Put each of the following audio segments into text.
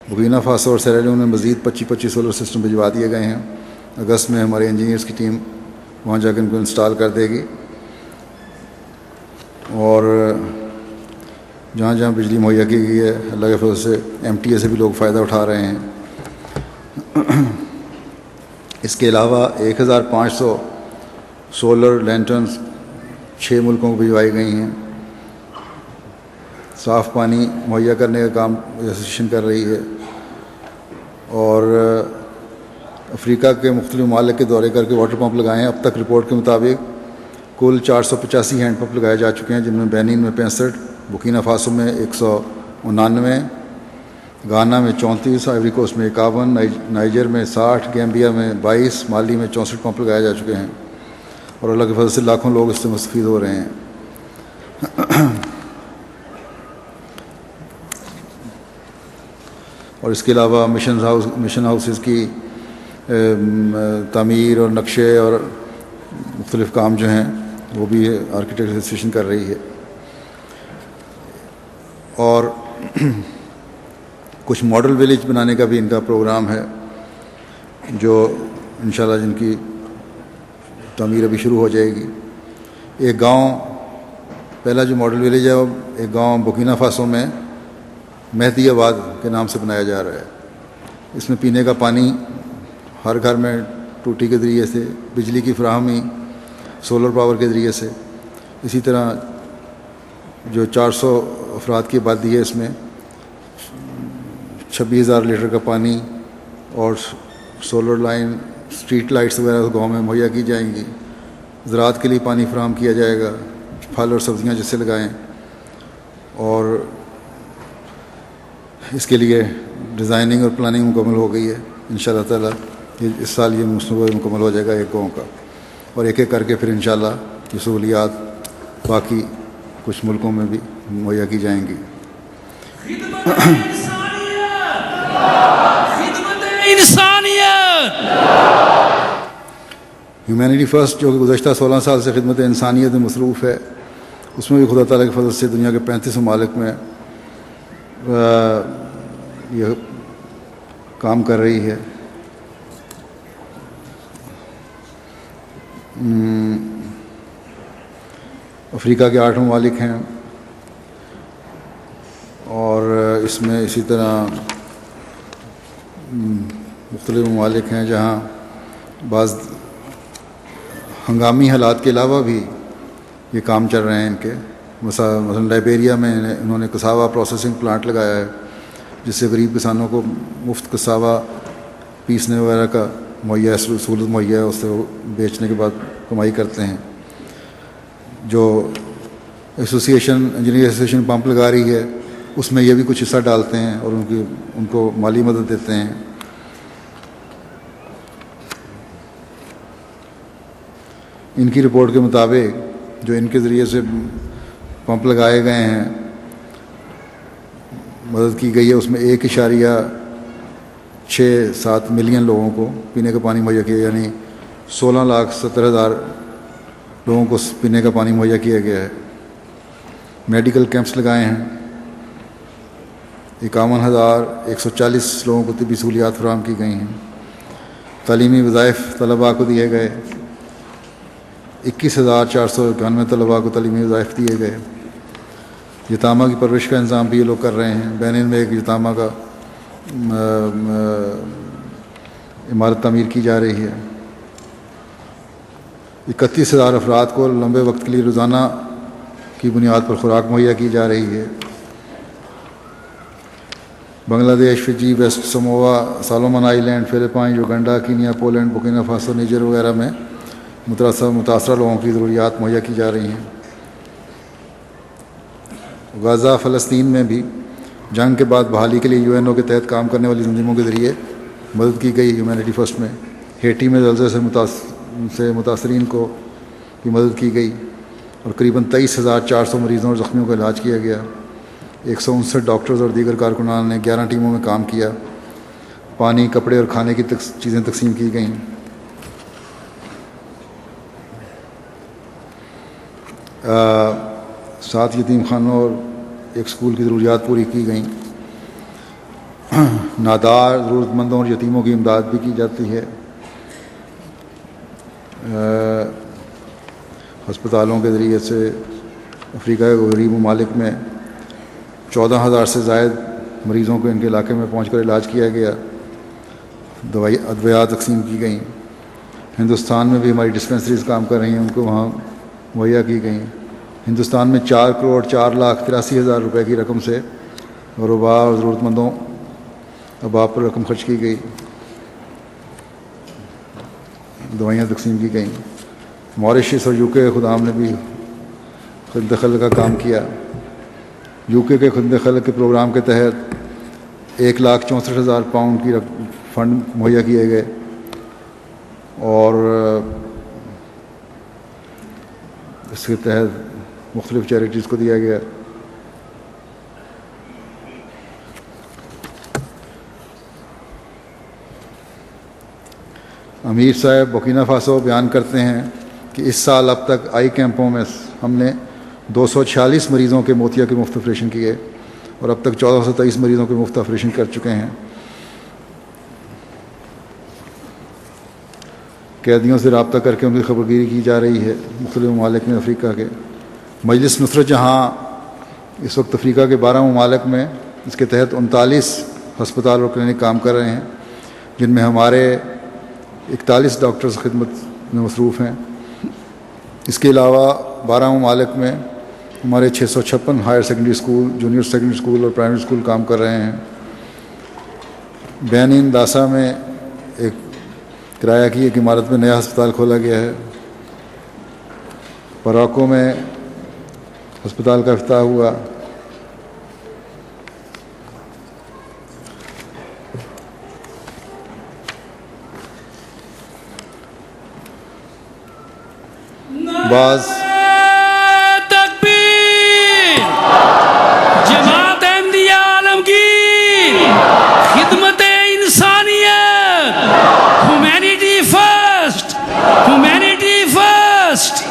Burkina Faso اور سیرا Leone میں مزید 25 سولر سسٹم بھجوا دیے گئے ہیں. اگست میں ہمارے انجینئرس کی ٹیم وہاں جا کے ان کو انسٹال کر دے گی، اور جہاں جہاں بجلی مہیا کی گئی ہے اللہ کے فضل سے ایم ٹی اے سے بھی لوگ فائدہ اٹھا رہے ہیں. اس کے علاوہ 1500 سولر لینٹرنز 6 ملکوں کو بھجوائی گئی ہیں. صاف پانی مہیا کرنے کا کام ایسوسیشن کر رہی ہے، اور افریقہ کے مختلف ممالک کے دورے کر کے واٹر پمپ لگائے ہیں. اب تک رپورٹ کے مطابق کل 485 ہینڈ پمپ لگائے جا چکے ہیں، جن میں بینین میں 65، برکینا فاسو میں 199، گانا میں 34، آئیوری کوسٹ میں 51، نائجر میں 60، گیمبیا میں 22، مالی میں 64 پمپ لگائے جا چکے ہیں، اور اللہ کے فضل سے لاکھوں لوگ اس سے مستفید ہو رہے ہیں. اور اس کے علاوہ مشن ہاؤسز کی تعمیر اور نقشے اور مختلف کام جو ہیں وہ بھی آرکیٹیکٹ ایسوسیشن کر رہی ہے. اور کچھ ماڈل ولیج بنانے کا بھی ان کا پروگرام ہے، جو انشاءاللہ جن کی تعمیر ابھی شروع ہو جائے گی. ایک گاؤں، پہلا جو ماڈل ولیج ہے وہ ایک گاؤں برکینا فاسو میں مہدی آباد کے نام سے بنایا جا رہا ہے. اس میں پینے کا پانی ہر گھر میں ٹوٹی کے ذریعے سے، بجلی کی فراہمی سولر پاور کے ذریعے سے. اسی طرح جو 400 افراد کی آبادی ہے، اس میں 26,000 لیٹر کا پانی اور سولر لائن، اسٹریٹ لائٹس وغیرہ گاؤں میں مہیا کی جائیں گی. زراعت کے لیے پانی فراہم کیا جائے گا، پھل اور سبزیاں جس سے لگائیں. اور اس کے لیے ڈیزائننگ اور پلاننگ مکمل ہو گئی ہے. انشاءاللہ تعالیٰ اس سال یہ منصوبہ مکمل ہو جائے گا ایک گاؤں کا، اور ایک ایک کر کے پھر انشاءاللہ یہ سہولیات باقی کچھ ملکوں میں بھی مہیا کی جائیں گی. ہیومینٹی فرسٹ جو کہ گزشتہ 16 سال سے خدمت انسانیت میں مصروف ہے، اس میں بھی خدا تعالیٰ کے فضل سے دنیا کے 35 ممالک میں یہ کام کر رہی ہے. افریقہ کے 8 ممالک ہیں، اور اس میں اسی طرح مختلف ممالک ہیں جہاں بعض ہنگامی حالات کے علاوہ بھی یہ کام چل رہے ہیں ان کے. مثلا لائبیریا میں انہوں نے کساوا پروسیسنگ پلانٹ لگایا ہے، جس سے غریب کسانوں کو مفت کساوا پیسنے وغیرہ کا سہولت مہیا ہے، اس سے وہ بیچنے کے بعد کمائی کرتے ہیں. جو انجینئر ایسوسیشن پمپ لگا رہی ہے، اس میں یہ بھی کچھ حصہ ڈالتے ہیں اور ان کو مالی مدد دیتے ہیں. ان کی رپورٹ کے مطابق جو ان کے ذریعے سے پمپ لگائے گئے ہیں، مدد کی گئی ہے، اس میں 1.67 ملین لوگوں کو پینے کا پانی مہیا کیا، یعنی 16,70,000 لوگوں کو پینے کا پانی مہیا کیا گیا ہے. میڈیکل کیمپس لگائے ہیں، 51,140 لوگوں کو طبی سہولیات فراہم کی گئی ہیں. تعلیمی وظائف طلباء کو دیے گئے، 21,491 طلباء کو تعلیمی وظائف دیے گئے. یتامہ کی پرورش کا انتظام بھی یہ لوگ کر رہے ہیں. بینن میں ایک یتامہ کا عمارت تعمیر کی جا رہی ہے. 31,000 افراد کو لمبے وقت کے لیے روزانہ کی بنیاد پر خوراک مہیا کی جا رہی ہے. Bangladesh, Fiji, West Samoa, Solomon Island, فلپائن، Uganda, Kenya, Poland, Burkina Faso, Niger وغیرہ میں متاثرہ لوگوں کی ضروریات مہیا کی جا رہی ہیں. غزہ، فلسطین میں بھی جنگ کے بعد بحالی کے لیے UNO کے تحت کام کرنے والی تنظیموں کے ذریعے مدد کی گئی. ہیومینٹی فرسٹ میں ہیٹی میں زلزلے سے متاثرین کو کی مدد کی گئی، اور قریباً 23,400 مریضوں اور زخمیوں کا علاج کیا گیا. 159 ڈاکٹرز اور دیگر کارکنان نے 11 ٹیموں میں کام کیا. پانی، کپڑے اور کھانے کی چیزیں تقسیم کی گئیں. سات یتیم خانوں اور ایک اسکول کی ضروریات پوری کی گئیں. نادار ضرورت مندوں اور یتیموں کی امداد بھی کی جاتی ہے. ہسپتالوں کے ذریعے سے افریقہ کے غریب ممالک میں 14,000 سے زائد مریضوں کو ان کے علاقے میں پہنچ کر علاج کیا گیا. ادویات تقسیم کی گئیں. ہندوستان میں بھی ہماری ڈسپنسریز کام کر رہی ہیں، ان کو وہاں مہیا کی گئیں. ہندوستان میں 4,04,83,000 روپے کی رقم سے غربا اور ضرورت مندوں اباب پر رقم خرچ کی گئی، دوائیاں تقسیم کی گئیں. ماریشس اور UK کے خدام نے بھی خدمت خلق کا کام کیا. UK کے خدمت خلق کے پروگرام کے تحت 1,64,000 پاؤنڈ کی فنڈ مہیا کیے گئے اور اس کے تحت مختلف چیریٹیز کو دیا گیا. امیر صاحب بورکینا فاسو بیان کرتے ہیں کہ اس سال اب تک آئی کیمپوں میں ہم نے 246 مریضوں کے موتیا کے مفت آپریشن کیے اور اب تک 1423 مریضوں کے مفت آپریشن کر چکے ہیں. قیدیوں سے رابطہ کر کے ان کی خبرگیری کی جا رہی ہے مختلف ممالک میں افریقہ کے. مجلس نصرت جہاں اس وقت افریقہ کے 12 ممالک میں اس کے تحت 39 ہسپتال اور کلینک کام کر رہے ہیں، جن میں ہمارے 41 ڈاکٹرز خدمت میں مصروف ہیں. اس کے علاوہ 12 ممالک میں ہمارے 656 higher secondary school, junior secondary school اور پرائمری اسکول کام کر رہے ہیں. بینن داسا میں ایک کرایہ کی ایک عمارت میں نیا ہسپتال کھولا گیا ہے. پراکو میں ہسپتال کا افتتاح ہوا. بعض تکبیر. جماعت احمدیہ عالمگیر، خدمت انسانیت، ہیومینٹی فرسٹ، ہیومینٹی فرسٹ.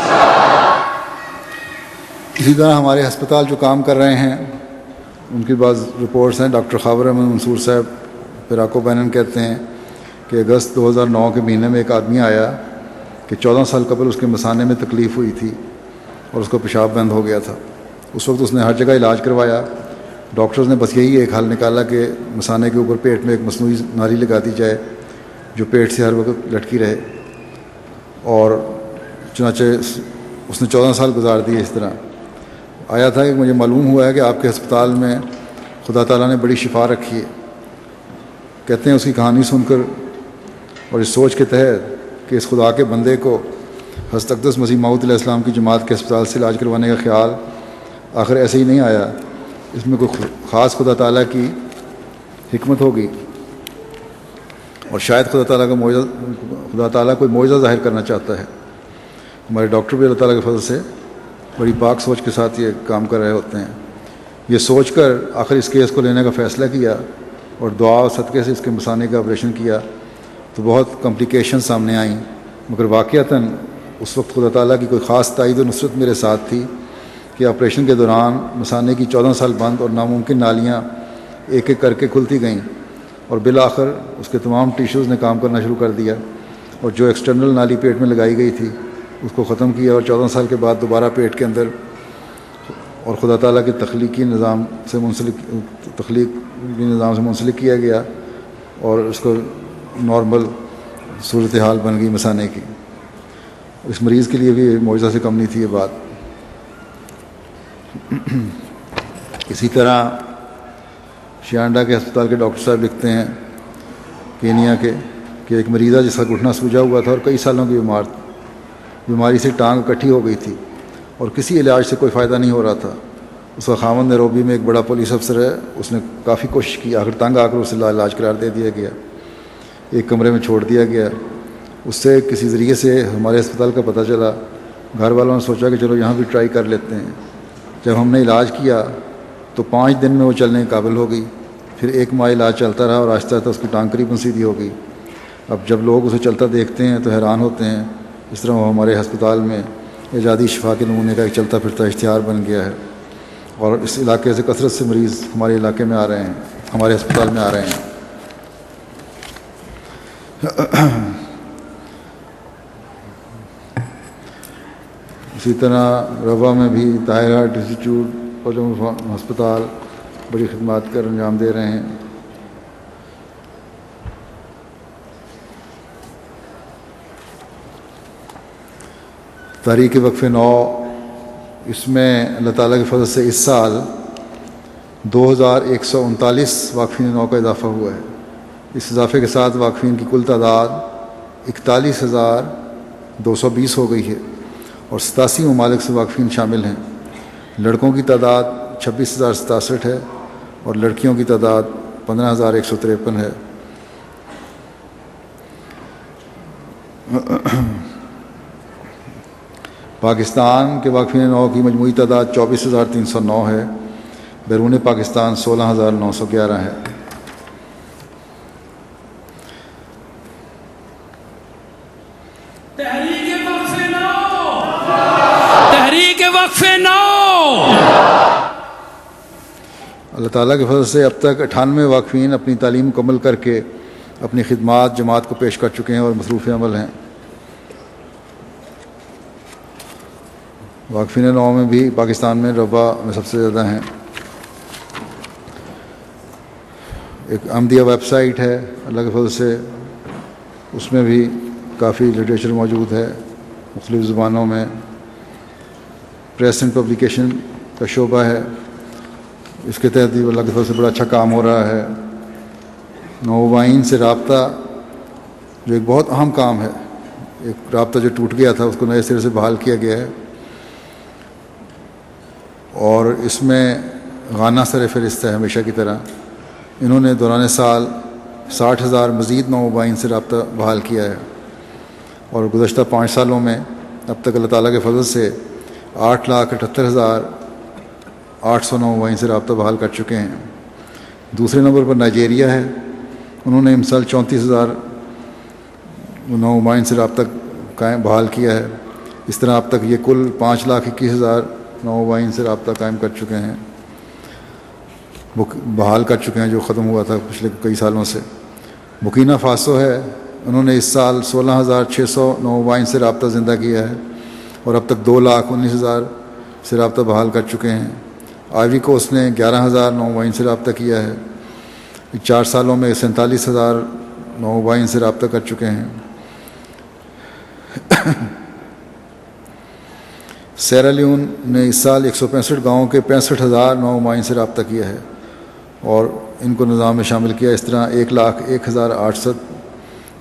اسی طرح ہمارے ہسپتال جو کام کر رہے ہیں ان کی بعض رپورٹس ہیں. ڈاکٹر خاور احمد منصور صاحب پیراکو بینن کہتے ہیں کہ اگست 2009 کے مہینے میں ایک آدمی آیا کہ 14 سال قبل اس کے مثانے میں تکلیف ہوئی تھی اور اس کو پیشاب بند ہو گیا تھا. اس وقت اس نے ہر جگہ علاج کروایا. ڈاکٹرز نے بس یہی ایک حل نکالا کہ مثانے کے اوپر پیٹ میں ایک مصنوعی نالی لگا دی جائے جو پیٹ سے ہر وقت لٹکی رہے، اور چنانچہ اس نے 14 سال گزار دیے. اس طرح آیا تھا کہ مجھے معلوم ہوا ہے کہ آپ کے ہسپتال میں خدا تعالیٰ نے بڑی شفا رکھی ہے. کہتے ہیں اس کی کہانی سن کر اور اس سوچ کے تحت کہ اس خدا کے بندے کو حضرت اقدس مسیح موعود علیہ السلام کی جماعت کے ہسپتال سے علاج کروانے کا خیال آخر ایسے ہی نہیں آیا، اس میں کوئی خاص خدا تعالیٰ کی حکمت ہوگی اور شاید خدا تعالیٰ کوئی معجزہ ظاہر کرنا چاہتا ہے. ہمارے ڈاکٹر بھی اللہ تعالیٰ کے فضل سے بڑی پاک سوچ کے ساتھ یہ کام کر رہے ہوتے ہیں. یہ سوچ کر آخر اس کیس کو لینے کا فیصلہ کیا اور دعا و صدقے سے اس کے مثانے کا آپریشن کیا تو بہت کمپلیکیشن سامنے آئیں، مگر واقعتاً اس وقت خدا تعالیٰ کی کوئی خاص تائید و نصرت میرے ساتھ تھی کہ آپریشن کے دوران مثانے کی 14 سال بند اور ناممکن نالیاں ایک ایک کر کے کھلتی گئیں اور بالآخر اس کے تمام ٹیشوز نے کام کرنا شروع کر دیا اور جو ایکسٹرنل نالی پیٹ میں لگائی گئی تھی اس کو ختم کیا اور 14 سال کے بعد دوبارہ پیٹ کے اندر اور خدا تعالیٰ کے تخلیقی نظام سے منسلک کیا گیا اور اس کو نارمل صورتحال بن گئی مثانے کی. اس مریض کے لیے بھی معجزہ سے کم نہیں تھی یہ بات. اسی طرح شیانڈا کے ہسپتال کے ڈاکٹر صاحب لکھتے ہیں کینیا کے کہ ایک مریضہ جس کا گھٹنا سوجا ہوا تھا اور کئی سالوں کی بیماری سے ٹانگ اکٹھی ہو گئی تھی اور کسی علاج سے کوئی فائدہ نہیں ہو رہا تھا. اس کا خاوند نیروبی میں ایک بڑا پولیس افسر ہے، اس نے کافی کوشش کی، آخر تنگ آ کر اسے علاج قرار دے دیا گیا، ایک کمرے میں چھوڑ دیا گیا. اس سے کسی ذریعے سے ہمارے ہسپتال کا پتہ چلا. گھر والوں نے سوچا کہ چلو یہاں بھی ٹرائی کر لیتے ہیں. جب ہم نے علاج کیا تو 5 دن میں وہ چلنے کے قابل ہو گئی. پھر 1 ماہ علاج چلتا رہا اور آہستہ آہستہ اس کی ٹانگ قریباً سیدھی ہو گئی. اب جب لوگ اسے چلتا دیکھتے ہیں تو حیران ہوتے ہیں. اس طرح وہ ہمارے ہسپتال میں ایجادی شفا کے نمونے کا ایک چلتا پھرتا اشتہار بن گیا ہے اور اس علاقے سے کثرت سے مریض ہمارے علاقے میں آ رہے ہیں. ہمارے ہسپتال میں آ رہے ہیں۔ اسی طرح روا میں بھی طاہر ہارٹ انسٹیٹیوٹ اور ہسپتال بڑی خدمات کر انجام دے رہے ہیں۔ تحریک وقف نو، اس میں اللہ تعالیٰ کے فضل سے اس سال 2139 واقفین نو کا اضافہ ہوا ہے۔ اس اضافے کے ساتھ واقفین کی کل تعداد 41,220 ہو گئی ہے اور 87 ممالک سے واقفین شامل ہیں۔ لڑکوں کی تعداد 26,067 ہے اور لڑکیوں کی تعداد 15,153 ہے۔ پاکستان کے واقفین نو کی مجموعی تعداد 24,309 ہے، بیرون پاکستان 16,911 ہے۔ تحریک وقف نو، اللہ تعالیٰ کے فضل سے اب تک 98 واقفین اپنی تعلیم مکمل کر کے اپنی خدمات جماعت کو پیش کر چکے ہیں اور مصروف عمل ہیں۔ واقفین نو میں بھی پاکستان میں روا میں سب سے زیادہ ہیں۔ ایک احمدیہ ویب سائٹ ہے اللہ کے فضل سے، اس میں بھی کافی لٹریچر موجود ہے مختلف زبانوں میں۔ پریس اینڈ پبلیکیشن کا شعبہ ہے، اس کے تحت بھی اللہ کے فضل سے بڑا اچھا کام ہو رہا ہے۔ نوآئین سے رابطہ جو ایک بہت اہم کام ہے، ایک رابطہ جو ٹوٹ گیا تھا اس کو نئے سرے سے بحال کیا گیا ہے، اور اس میں غانہ سر فہرست ہے ہمیشہ کی طرح۔ انہوں نے دوران سال 60,000 مزید نوآئین سے رابطہ بحال کیا ہے، اور گزشتہ 5 سالوں میں اب تک اللہ تعالیٰ کے فضل سے 8,78,800 نوآئین سے رابطہ بحال کر چکے ہیں۔ دوسرے نمبر پر نائجیریا ہے، انہوں نے امسال 34,000 نوآئین سے رابطہ بحال کیا ہے۔ اس طرح اب تک یہ کل 5,21,000 نوآئین سے رابطہ قائم کر چکے ہیں، بحال کر چکے ہیں، جو ختم ہوا تھا پچھلے کئی سالوں سے۔ بورکینا فاسو ہے، انہوں نے اس سال 16,600 نوآئین سے رابطہ زندہ کیا ہے اور اب تک 2,19,000 سے رابطہ بحال کر چکے ہیں۔ آئیوری کوسٹ نے 11,000 نوآئین سے رابطہ کیا ہے، 4 سالوں میں 47,000 نوآئین سے رابطہ کر چکے ہیں۔ سیرا لیون نے اس سال 165 گاؤں کے 65,000 نوآئین سے رابطہ کیا ہے اور ان کو نظام میں شامل کیا۔ اس طرح 1,01,800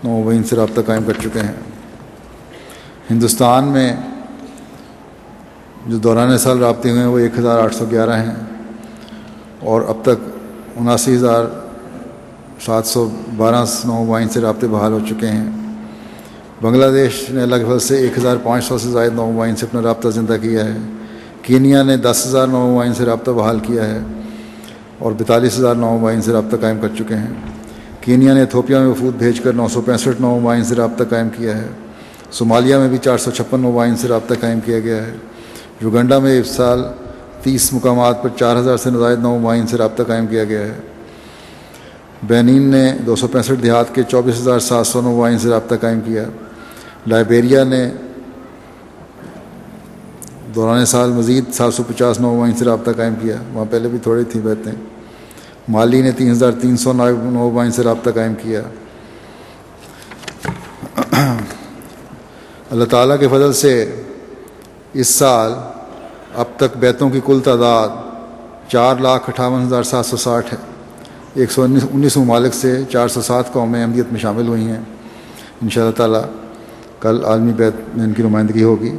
نوآئین سے رابطہ قائم کر چکے ہیں۔ ہندوستان میں جو دوران سال رابطے ہوئے ہیں وہ 1,811 ہیں اور اب تک 79,712 نوآئین سے رابطے بحال ہو چکے ہیں۔ بنگلہ دیش نے اللہ کے فضل سے 1,500 سے زائد نوآئین سے اپنا رابطہ زندہ کیا ہے۔ کینیا نے 10,000 نوآئین سے رابطہ بحال کیا ہے اور 42,000 نوآئین سے رابطہ قائم کر چکے ہیں۔ کینیا نے ایتھوپیا میں وفود بھیج کر 965 نوآئین سے رابطہ قائم کیا ہے۔ صومالیہ میں بھی 456 نوآئین سے رابطہ قائم کیا گیا ہے۔ یوگنڈا میں اس سال 30 مقامات پر 4,000 سے زائد نوآئین سے رابطہ قائم کیا گیا ہے۔ بینین نے 265 دیہات کے 24,700 نوآئین سے رابطہ قائم کیا۔ لائبیریا نے دوران سال مزید 750 نوآئین سے رابطہ قائم کیا، وہاں پہلے بھی تھوڑی تھیں باتیں۔ مالی نے 3,300 نوآئین سے رابطہ قائم کیا۔ اللہ تعالیٰ کے فضل سے اس سال اب تک بیتوں کی کل تعداد 4,58,760 ہے۔ 119 ممالک سے 407 قومیں احمدیت میں شامل ہوئی ہیں۔ انشاءاللہ تعالیٰ کل عالمی بیت میں ان کی نمائندگی ہوگی۔